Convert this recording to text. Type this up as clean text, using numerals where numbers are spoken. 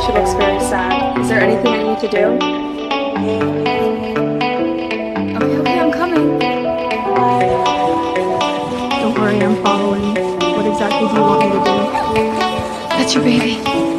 She looks very sad. Is there anything I need to do? Okay, I'm coming. Don't worry, I'm following. What exactly do you want me to do? That's your baby.